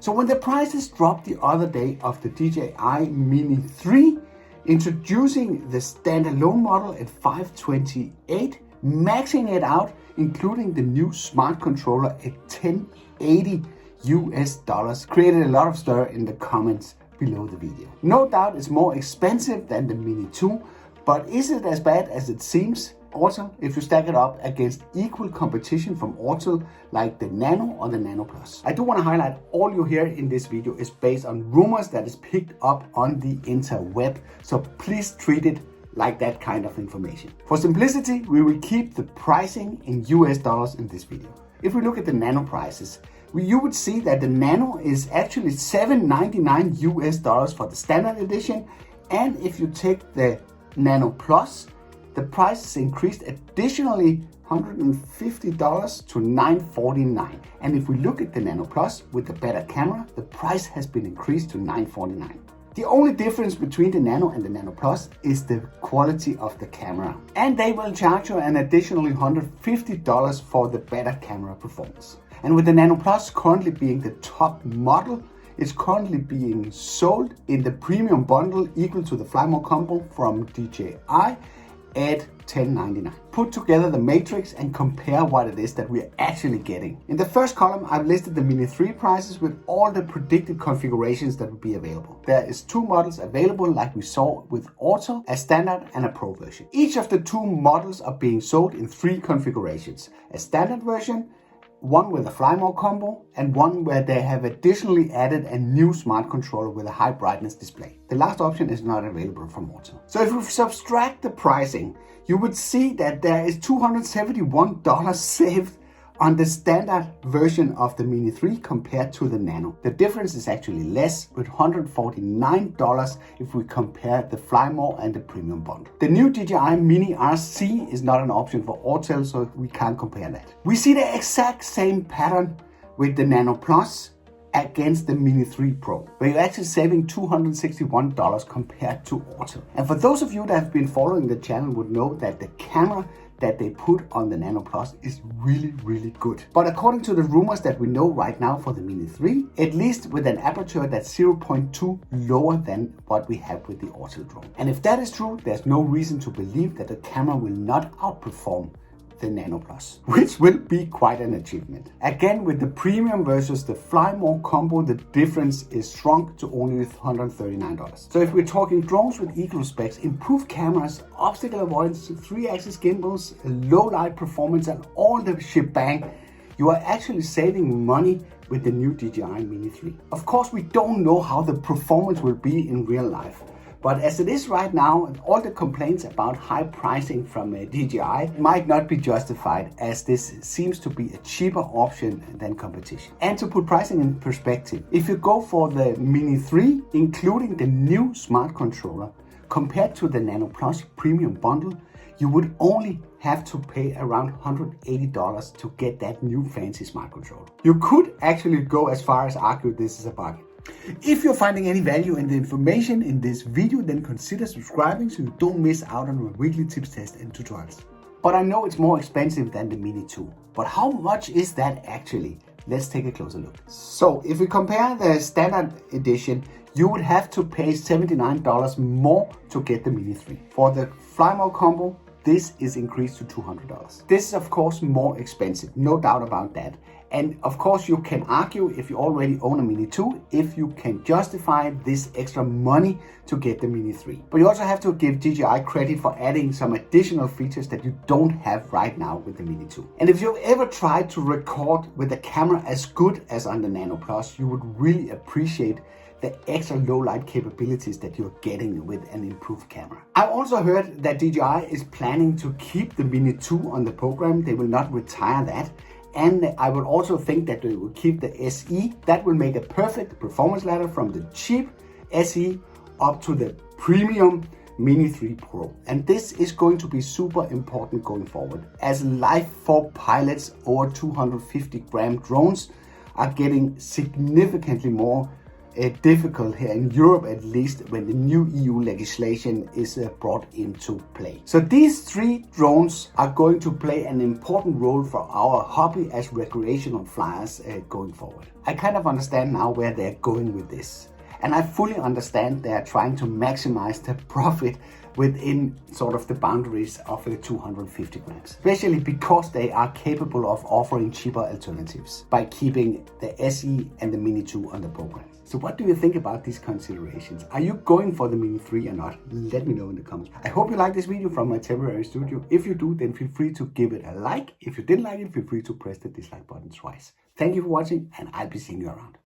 So when the prices dropped the other day of the DJI Mini 3, introducing the standalone model at 528, maxing it out, including the new smart controller at $1080 US, created a lot of stir in the comments below the video. No doubt it's more expensive than the Mini 2, but is it as bad as it seems? Also, if you stack it up against equal competition from Autel like the Nano or the Nano Plus. I do want to highlight all you hear in this video is based on rumors that is picked up on the interweb, so please treat it like that kind of information. For simplicity, we will keep the pricing in US dollars in this video. If we look at the Nano prices, you would see that the Nano is actually $799 US for the standard edition, and if you take the Nano Plus, the price is increased additionally $150 to $949. And if we look at the Nano Plus with the better camera, the price has been increased to $949. The only difference between the Nano and the Nano Plus is the quality of the camera. And they will charge you an additionally $150 for the better camera performance. And with the Nano Plus currently being the top model, it's currently being sold in the premium bundle equal to the Fly More combo from DJI at $1099. Put together the matrix and compare what it is that we are actually getting. In the first column, I've listed the Mini 3 prices with all the predicted configurations that will be available. There is 2 models available like we saw with Autel, a standard and a pro version. Each of the 2 models are being sold in 3 configurations. A standard version, one with a Fly More combo, and one where they have additionally added a new smart controller with a high brightness display. The last option is not available from Autel. So if we subtract the pricing, you would see that there is $271 saved on the standard version of the Mini 3 compared to the Nano. The difference is actually less, with $149 if we compare the Fly More and the premium bundle. The new DJI Mini RC is not an option for Autel, so we can't compare that. We see the exact same pattern with the Nano Plus against the Mini 3 Pro, where you're actually saving $261 compared to Autel. And for those of you that have been following the channel would know that the camera that they put on the Nano Plus is really good. But according to the rumors that we know right now for the Mini 3, at least with an aperture that's 0.2 lower than what we have with the Autel drone. And if that is true, there's no reason to believe that the camera will not outperform the Nano Plus, which will be quite an achievement. Again, with the premium versus the Fly More combo, the difference is shrunk to only $139. So if we're talking drones with equal specs, improved cameras, obstacle avoidance, 3-axis gimbals, low light performance, and all the shebang, you are actually saving money with the new DJI Mini 3. Of course, we don't know how the performance will be in real life. But as it is right now, all the complaints about high pricing from DJI might not be justified, as this seems to be a cheaper option than competition. And to put pricing in perspective, if you go for the Mini 3, including the new smart controller, compared to the Nano Plus premium bundle, you would only have to pay around $180 to get that new fancy smart controller. You could actually go as far as argue this is a bargain. If you're finding any value in the information in this video, then consider subscribing so you don't miss out on my weekly tips, tests and tutorials. But I know it's more expensive than the Mini 2. But how much is that actually? Let's take a closer look. So if we compare the standard edition, you would have to pay $79 more to get the Mini 3. For the Fly More combo, this is increased to $200. This is of course more expensive, no doubt about that. And of course you can argue, if you already own a Mini 2, if you can justify this extra money to get the Mini 3. But you also have to give DJI credit for adding some additional features that you don't have right now with the Mini 2. And if you've ever tried to record with a camera as good as on the Nano Plus, you would really appreciate the extra low light capabilities that you're getting with an improved camera. I've also heard that DJI is planning to keep the Mini 2 on the program. They will not retire that. And I would also think that they will keep the SE. That will make a perfect performance ladder from the cheap SE up to the premium Mini 3 Pro. And this is going to be super important going forward, as Life for pilots over 250 gram drones are getting significantly more difficult here in Europe, at least when the new EU legislation is brought into play. So these 3 drones are going to play an important role for our hobby as recreational flyers going forward. I kind of understand now where they're going with this. And I fully understand they are trying to maximize the profit within sort of the boundaries of 250 grams, especially because they are capable of offering cheaper alternatives by keeping the SE and the Mini 2 on the program. So what do you think about these considerations? Are you going for the Mini 3 or not? Let me know in the comments. I hope you like this video from my temporary studio. If you do, then feel free to give it a like. If you didn't like it, feel free to press the dislike button twice. Thank you for watching, and I'll be seeing you around.